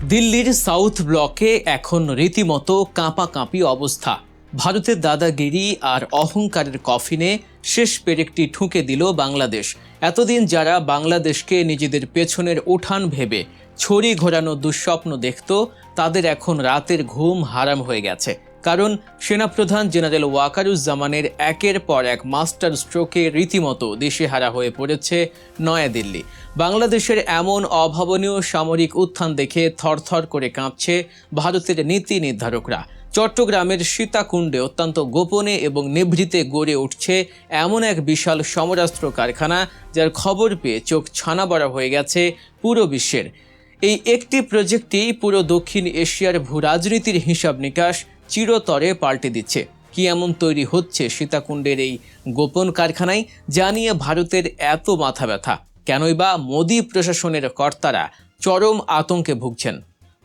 দিল্লির সাউথ ব্লকে এখন রীতিমতো কাঁপাকাঁপি অবস্থা। ভারতের দাদাগিরি আর অহংকারের কফিনে শেষ পেরেকটি ঠুকে দিল বাংলাদেশ। এতদিন যারা বাংলাদেশকে নিজেদের পেছনের উঠান ভেবে ছড়ি ঘোরানো দুঃস্বপ্ন দেখত, তাদের এখন রাতের ঘুম হারাম হয়ে গেছে। কারণ সেনাপ্রধান জেনারেল ওয়াকারুজ্জামানের একের পর এক মাস্টার স্ট্রোকে রীতিমতো দিশেহারা হয়ে পড়েছে নয়াদিল্লি। বাংলাদেশের এমন অভাবনীয় সামরিক উত্থান দেখে থরথর করে কাঁপছে ভারতের নীতি নির্ধারকরা। চট্টগ্রামের সীতাকুণ্ডে অত্যন্ত গোপনে এবং নিভৃতে গড়ে উঠছে এমন এক বিশাল সমরাস্ত্র কারখানা, যার খবর পেয়ে চোখ ছানাবড়া হয়ে গেছে পুরো বিশ্বের। এই একটি প্রজেক্টই পুরো দক্ষিণ এশিয়ার ভূরাজনীতির হিসাব নিকাশ চিরতরে পাল্টে দিচ্ছে। কি এমন তৈরি হচ্ছে সীতাকুণ্ডের এই গোপন কারখানায়, যা নিয়ে ভারতের এত মাথা ব্যথা? কেনই বা মোদী প্রশাসনের কর্তারা চরম আতঙ্কে ভুগছেন?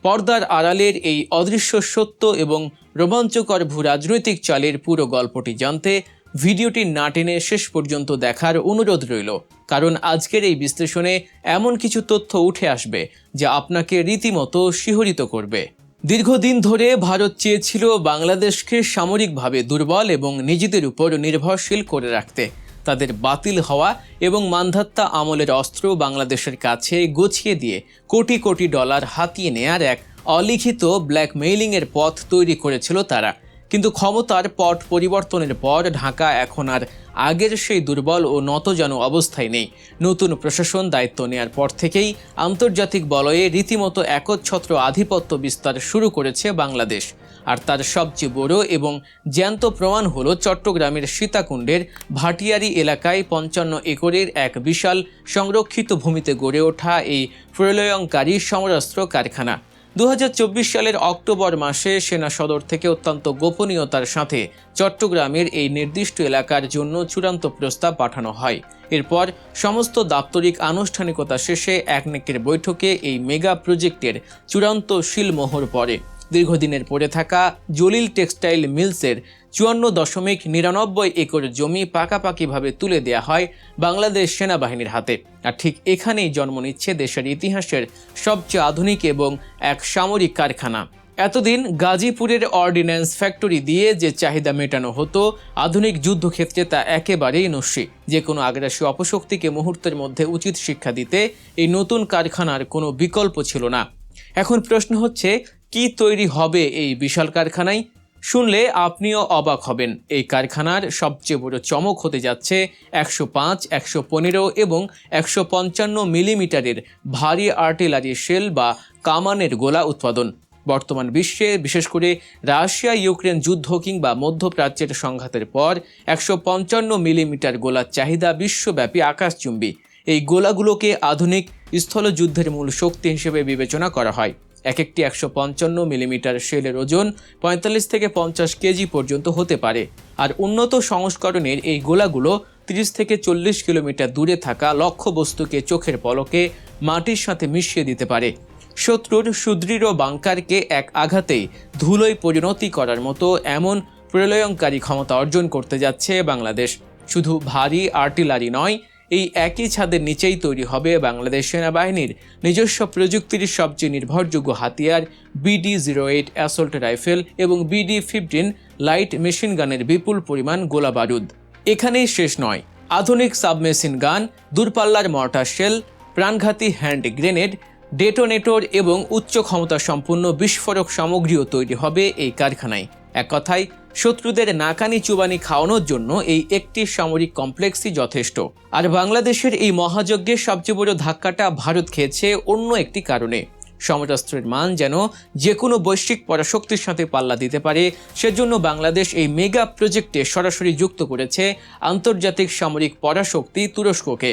পর্দার আড়ালের এই অদৃশ্য সত্য এবং রোমাঞ্চকর ভূরাজনৈতিক চালের পুরো গল্পটি জানতে ভিডিওটি না টেনে শেষ পর্যন্ত দেখার অনুরোধ রইল। কারণ আজকের এই বিশ্লেষণে এমন কিছু তথ্য উঠে আসবে যা আপনাকে রীতিমতো শিহরিত করবে। দীর্ঘদিন ধরে ভারত চেয়েছিল বাংলাদেশকে সামরিকভাবে দুর্বল এবং নিজেদের উপর নির্ভরশীল করে রাখতে। তাদের বাতিল হওয়া এবং মান্ধাত্তা আমলের অস্ত্র বাংলাদেশের কাছে গছিয়ে দিয়ে কোটি কোটি ডলার হাতিয়ে নেয়ার এক অলিখিত ব্ল্যাকমেইলিংয়ের পথ তৈরি করেছিল তারা। কিন্তু ক্ষমতার পট পরিবর্তনের পর ঢাকা এখন আর আগের সেই দুর্বল ও নতজানু অবস্থায় নেই। নতুন প্রশাসন দায়িত্ব নেয়ার পর থেকেই আন্তর্জাতিক বলয়ে রীতিমতো একচ্ছত্র আধিপত্য বিস্তার শুরু করেছে বাংলাদেশ। আর তার সবচেয়ে বড় এবং জ্যান্ত প্রমাণ হলো চট্টগ্রামের সীতাকুণ্ডের ভাটিয়ারি এলাকায় 55 একরের এক বিশাল সংরক্ষিত ভূমিতে গড়ে ওঠা এই প্রলয়ঙ্কারী সমরাস্ত্র কারখানা। 2024 সালের অক্টোবর মাসে সেনা সদর থেকে অত্যন্ত গোপনীয়তার সাথে চট্টগ্রামের এই নির্দিষ্ট এলাকার জন্য চূড়ান্ত প্রস্তাব পাঠানো হয়। এরপর সমস্ত দাপ্তরিক আনুষ্ঠানিকতা শেষে একনেকের বৈঠকে এই মেগা প্রজেক্টের চূড়ান্ত শিলমোহর পড়ে। দীর্ঘদিনের পড়ে থাকা জলিল টেক্সটাইল মিলসের 54.99 একর জমি পাকাপাকিভাবে তুলে দেয়া হয় বাংলাদেশ সেনাবাহিনীর হাতে। আর ঠিক এখানেই জন্ম নিচ্ছে দেশের ইতিহাসের সবচেয়ে আধুনিক এবং এক সামরিক কারখানা। এতদিন গাজীপুরের অর্ডিন্যান্স ফ্যাক্টরি দিয়ে যে চাহিদা মেটানো হতো, আধুনিক যুদ্ধক্ষেত্রে তা একেবারেই নস্যি। যে কোনো আগ্রাসী অপশক্তিকে মুহূর্তের মধ্যে উচিত শিক্ষা দিতে এই নতুন কারখানার কোনো বিকল্প ছিল না। এখন প্রশ্ন হচ্ছে, কি তৈরি হবে এই বিশাল কারখানায়? শুনলে আপনিও অবাক হবেন। এই কারখানার সবচেয়ে বড় চমক হতে যাচ্ছে 105, 115 এবং 155 মিলিমিটারের ভারী আর্টিলারি শেল বা কামানের গোলা উৎপাদন। বর্তমান বিশ্বে, বিশেষ করে রাশিয়া ইউক্রেন যুদ্ধ কিংবা মধ্যপ্রাচ্যের সংঘাতের পর 155 মিলিমিটার গোলার চাহিদা বিশ্বব্যাপী আকাশচুম্বী। এই গোলাগুলোকে আধুনিক স্থলযুদ্ধের মূল শক্তি হিসেবে বিবেচনা করা হয়। এক একটি 155 মিলিমিটার শেলের ওজন 45 থেকে 50 কেজি পর্যন্ত হতে পারে। আর উন্নত সংস্করণের এই গোলাগুলো 30 থেকে 40 কিলোমিটার দূরে থাকা লক্ষ্যবস্তুকে চোখের পলকে মাটির সাথে মিশিয়ে দিতে পারে। শত্রুর সুদৃঢ় বাংকারকে এক আঘাতেই ধুলোয় পরিণতি করার মতো এমন প্রলয়ঙ্কারী ক্ষমতা অর্জন করতে যাচ্ছে বাংলাদেশ। শুধু ভারী আর্টিলারি নয়, এই একই ছাদের নিচেই তৈরি হবে বাংলাদেশ সেনাবাহিনীর নিজস্ব প্রযুক্তির সবচেয়ে নির্ভরযোগ্য হাতিয়ার BD-08 অ্যাসল্ট রাইফেল এবং BD-15 লাইট মেশিন গানের বিপুল পরিমাণ গোলা বারুদ। এখানেই শেষ নয়, আধুনিক সাবমেশিন গান, দূরপাল্লার মর্টার শেল, প্রাণঘাতী হ্যান্ড গ্রেনেড, ডেটোনেটর এবং উচ্চ ক্ষমতা সম্পন্ন বিস্ফোরক সামগ্রীও তৈরি হবে এই কারখানায়। এক কথায়, শত্রুদের নাকানি চুবানি খাওয়ানোর জন্য এই একটি সামরিক কমপ্লেক্সই যথেষ্ট। আর বাংলাদেশের এই মহাযজ্ঞের সবচেয়ে বড় ধাক্কাটা ভারত খেয়েছে অন্য একটি কারণে। সমরাস্ত্রের মান যেন যে কোনো বৈশ্বিক পরাশক্তির সাথে পাল্লা দিতে পারে, সেজন্য বাংলাদেশ এই মেগা প্রজেক্টে সরাসরি যুক্ত করেছে আন্তর্জাতিক সামরিক পরাশক্তি তুরস্ককে।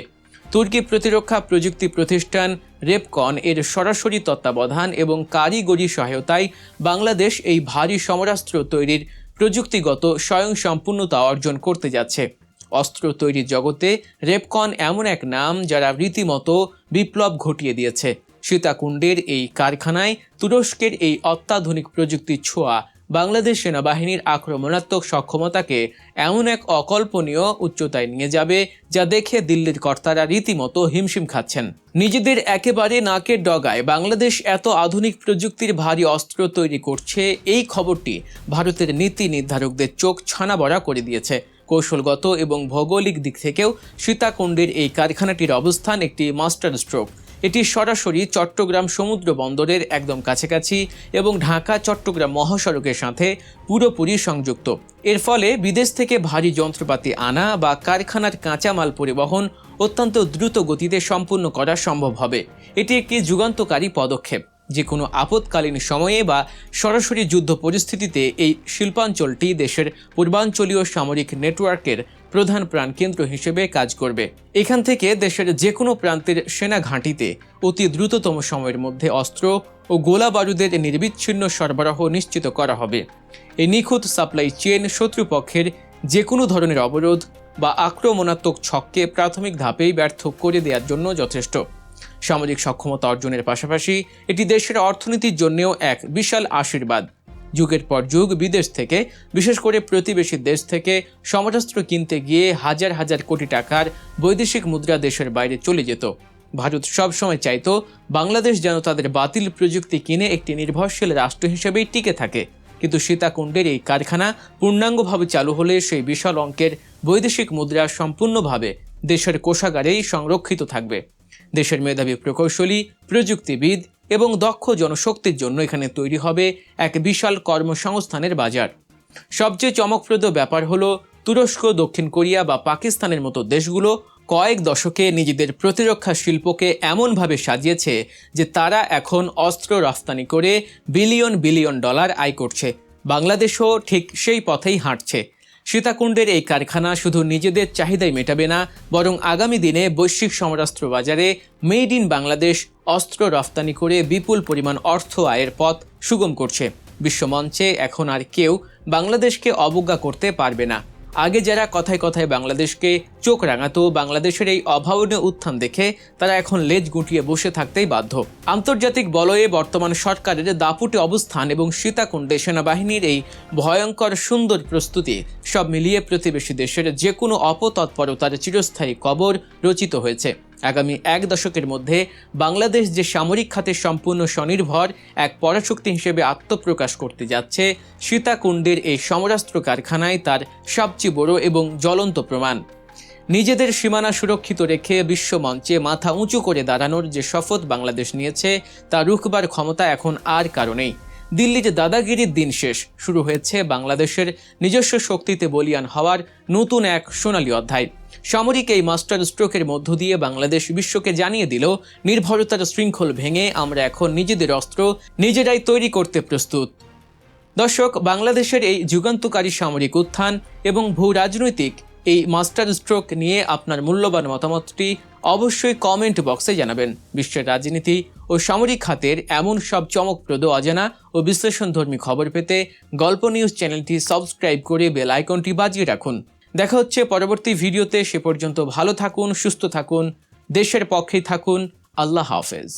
তুর্কি প্রতিরক্ষা প্রযুক্তি প্রতিষ্ঠান রেপকন এর সরাসরি তত্ত্বাবধান এবং কারিগরি সহায়তায় বাংলাদেশ এই ভারী সমরাস্ত্র তৈরির প্রযুক্তিগত স্বয়ংসম্পূর্ণতা অর্জন করতে যাচ্ছে। অস্ত্র তৈরির জগতে রেপকন এমন এক নাম যারা রীতিমতো বিপ্লব ঘটিয়ে দিয়েছে। সীতাকুণ্ডের এই কারখানায় তুরস্কের এই অত্যাধুনিক প্রযুক্তির ছোঁয়া বাংলাদেশ সেনাবাহিনীর আক্রমণাত্মক সক্ষমতাকে এমন এক অকল্পনীয় উচ্চতায় নিয়ে যাবে যা দেখে দিল্লির কর্তারা রীতিমতো হিমশিম খাচ্ছেন। নিজেদের একেবারে নাকের ডগায় বাংলাদেশ এত আধুনিক প্রযুক্তির ভারী অস্ত্র তৈরি করছে, এই খবরটি ভারতের নীতি নির্ধারকদের চোখ ছানাবড়া করে দিয়েছে। কৌশলগত এবং ভৌগোলিক দিক থেকেও সীতাকুণ্ডের এই কারখানাটির অবস্থান একটি মাস্টার স্ট্রোক। এটি সরাসরি চট্টগ্রাম সমুদ্র বন্দরের একদম কাছাকাছি এবং ঢাকা চট্টগ্রাম মহাসড়কের সাথে পুরোপুরি সংযুক্ত। এর ফলে বিদেশ থেকে ভারী যন্ত্রপাতি আনা বা কারখানার কাঁচামাল পরিবহন অত্যন্ত দ্রুত গতিতে সম্পূর্ণ করা সম্ভব হবে। এটি একটি যুগান্তকারী পদক্ষেপ। যে কোনো আপৎকালীন সময়ে বা সরাসরি যুদ্ধ পরিস্থিতিতে এই শিল্পাঞ্চলটি দেশের পূর্বাঞ্চলীয় সামরিক নেটওয়ার্কের প্রধান প্রাণকেন্দ্র হিসেবে কাজ করবে। এখান থেকে দেশের যে কোনো প্রান্তের সেনা ঘাঁটিতে অতি দ্রুততম সময়ের মধ্যে অস্ত্র ও গোলা বারুদের নির্বিচ্ছিন্ন সরবরাহ নিশ্চিত করা হবে। এই নিখুঁত সাপ্লাই চেন শত্রুপক্ষের যে কোনো ধরনের অবরোধ বা আক্রমণাত্মক ছককে প্রাথমিক ধাপেই ব্যর্থ করে দেওয়ার জন্য যথেষ্ট। সামরিক সক্ষমতা অর্জনের পাশাপাশি এটি দেশের অর্থনীতির জন্যও এক বিশাল আশীর্বাদ। যুগের পর যুগ বিদেশ থেকে, বিশেষ করে প্রতিবেশী দেশ থেকে সমরাস্ত্র কিনতে গিয়ে হাজার হাজার কোটি টাকার বৈদেশিক মুদ্রা দেশের বাইরে চলে যেত। ভারত সবসময় চাইতো বাংলাদেশ যেন তাদের বাতিল প্রযুক্তি কিনে একটি নির্ভরশীল রাষ্ট্র হিসেবেই টিকে থাকে। কিন্তু সীতাকুণ্ডের এই কারখানা পূর্ণাঙ্গভাবে চালু হলে সেই বিশাল অঙ্কের বৈদেশিক মুদ্রা সম্পূর্ণভাবে দেশের কোষাগারেই সংরক্ষিত থাকবে। দেশের মেধাবী প্রকৌশলী, প্রযুক্তিবিদ এবং দক্ষ জনশক্তির জন্য এখানে তৈরি হবে এক বিশাল কর্মসংস্থানের বাজার। সবচেয়ে চমকপ্রদ ব্যাপার হলো তুরস্ক, দক্ষিণ কোরিয়া বা পাকিস্তানের মতো দেশগুলো কয়েক দশকে নিজেদের প্রতিরক্ষা শিল্পকে এমনভাবে সাজিয়েছে যে তারা এখন অস্ত্র রফতানি করে বিলিয়ন বিলিয়ন ডলার আয় করছে। বাংলাদেশও ঠিক সেই পথেই হাঁটছে। সীতাকুণ্ডের এই কারখানা শুধু নিজেদের চাহিদাই মেটাবে না, বরং আগামী দিনে বৈশ্বিক সমরাস্ত্র বাজারে মেড ইন বাংলাদেশ অস্ত্র রফতানি করে বিপুল পরিমাণ অর্থ আয়ের পথ সুগম করছে। বিশ্বমঞ্চে এখন আর কেউ বাংলাদেশকে অবজ্ঞা করতে পারবে না। আগে যারা কথায় কথায় বাংলাদেশকে চোখ রাঙাতো, বাংলাদেশের এই অভাবনীয় উত্থান দেখে তারা এখন লেজ গুটিয়ে বসে থাকতেই বাধ্য। আন্তর্জাতিক বলয়ে বর্তমান সরকারের দাপুটে অবস্থান এবং সীতাকুণ্ডে সেনাবাহিনীর এই ভয়ঙ্কর সুন্দর প্রস্তুতি সব মিলিয়ে প্রতিবেশী দেশের যে কোনো অপতৎপরতার চিরস্থায়ী কবর রচিত হয়েছে। আগামী এক দশকের মধ্যে বাংলাদেশ যে সামরিক খাতে সম্পূর্ণ স্বনির্ভর এক পরাশক্তি হিসেবে আত্মপ্রকাশ করতে যাচ্ছে, সীতাকুণ্ডের এই সমরাস্ত্র কারখানায় তার সবচেয়ে বড় এবং জ্বলন্ত প্রমাণ। নিজেদের সীমানা সুরক্ষিত রেখে বিশ্বমঞ্চে মাথা উঁচু করে দাঁড়ানোর যে শপথ বাংলাদেশ নিয়েছে তা রুখবার ক্ষমতা এখন আর কারো নেই। দিল্লির দাদাগিরির দিন শেষ, শুরু হয়েছে বাংলাদেশের নিজস্ব শক্তিতে বলীয়ান হওয়ার নতুন এক সোনালী অধ্যায়। সামরিক এই মাস্টার স্ট্রোকের মধ্য দিয়ে বাংলাদেশ বিশ্বকে জানিয়ে দিল, নির্ভরতার শৃঙ্খল ভেঙে আমরা এখন নিজেদের অস্ত্র নিজেরাই তৈরি করতে প্রস্তুত। দর্শক, বাংলাদেশের এই যুগান্তকারী সামরিক উত্থান এবং ভূ রাজনৈতিক এই মাস্টার স্ট্রোক নিয়ে আপনার মূল্যবান মতামতটি অবশ্যই কমেন্ট বক্সে জানাবেন। বিশ্বের রাজনীতি ও সামরিক খাতের এমন সব চমকপ্রদ, অজানা ও বিশ্লেষণধর্মী খবর পেতে গল্প নিউজ চ্যানেলটি সাবস্ক্রাইব করে বেল আইকনটি বাজিয়ে রাখুন। দেখা হচ্ছে পরবর্তী ভিডিওতে। সে পর্যন্ত ভালো থাকুন, সুস্থ থাকুন, দেশের পক্ষেই থাকুন। আল্লাহ হাফেজ।